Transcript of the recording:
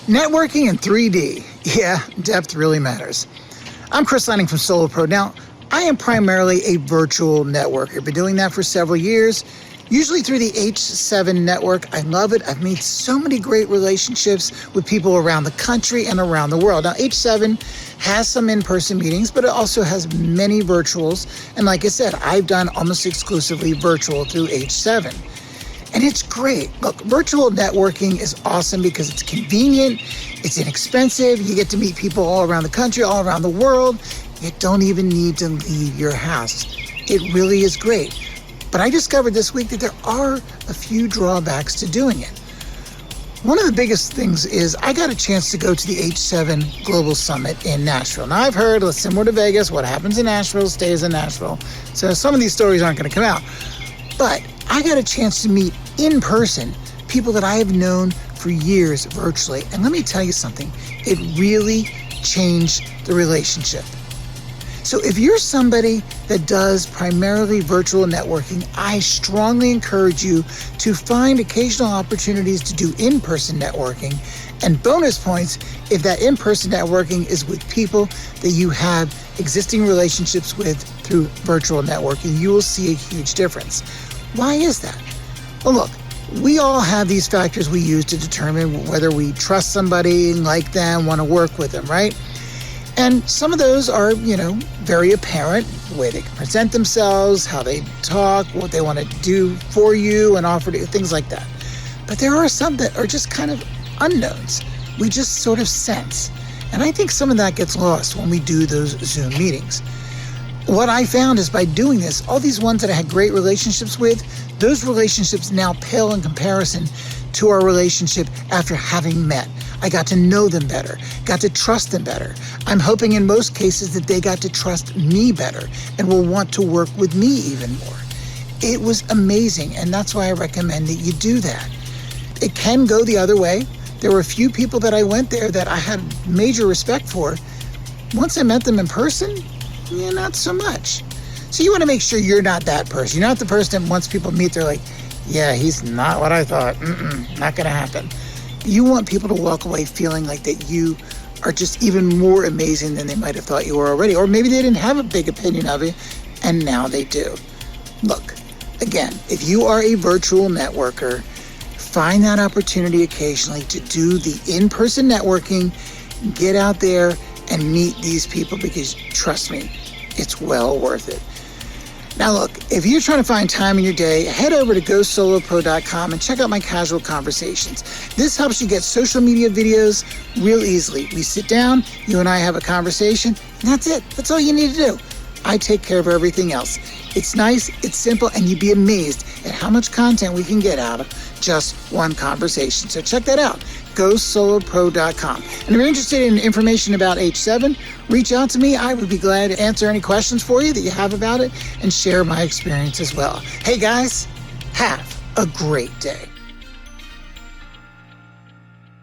Networking in 3D. Yeah, depth really matters. I'm Chris Lanning from Solo Pro. Now, I am primarily a virtual networker. Been doing that for several years, usually through the H7 network. I love it. I've made so many great relationships with people around the country and around the world. Now, H7 has some in-person meetings, but it also has many virtuals. And like I said, I've done almost exclusively virtual through H7. And it's great. Look, virtual networking is awesome because it's convenient, it's inexpensive, you get to meet people all around the country, all around the world. You don't even need to leave your house. It really is great. But I discovered this week that there are a few drawbacks to doing it. One of the biggest things is I got a chance to go to the H7 Global Summit in Nashville. Now I've heard, similar to Vegas, what happens in Nashville stays in Nashville. So some of these stories aren't going to come out. But I got a chance to meet in person people that I have known for years virtually. And let me tell you something, it really changed the relationship. So if you're somebody that does primarily virtual networking, I strongly encourage you to find occasional opportunities to do in-person networking, and bonus points if that in-person networking is with people that you have existing relationships with through virtual networking. You will see a huge difference. Why is that? Well, look, we all have these factors we use to determine whether we trust somebody, like them, want to work with them, right? And some of those are, very apparent, the way they can present themselves, how they talk, what they want to do for you and offer to you, things like that. But there are some that are just kind of unknowns. We just sort of sense. And I think some of that gets lost when we do those Zoom meetings. What I found is by doing this, all these ones that I had great relationships with, those relationships now pale in comparison to our relationship after having met. I got to know them better, got to trust them better. I'm hoping in most cases that they got to trust me better and will want to work with me even more. It was amazing, and that's why I recommend that you do that. It can go the other way. There were a few people that I went there that I had major respect for. Once I met them in person, not so much. So you want to make sure you're not that person. You're not the person that once people meet, they're like, yeah, he's not what I thought. Not going to happen. You want people to walk away feeling like that you are just even more amazing than they might have thought you were already. Or maybe they didn't have a big opinion of you, and now they do. Look, again, if you are a virtual networker, find that opportunity occasionally to do the in-person networking, get out there and meet these people, because trust me, it's well worth it. Now look, if you're trying to find time in your day, head over to GoSoloPro.com and check out my casual conversations. This helps you get social media videos real easily. We sit down, you and I have a conversation, and that's it. That's all you need to do. I take care of everything else. It's nice, it's simple, and you'd be amazed at how much content we can get out of just one conversation. So check that out, GoSoloPro.com. And if you're interested in information about H7, reach out to me. I would be glad to answer any questions for you that you have about it and share my experience as well. Hey guys, have a great day.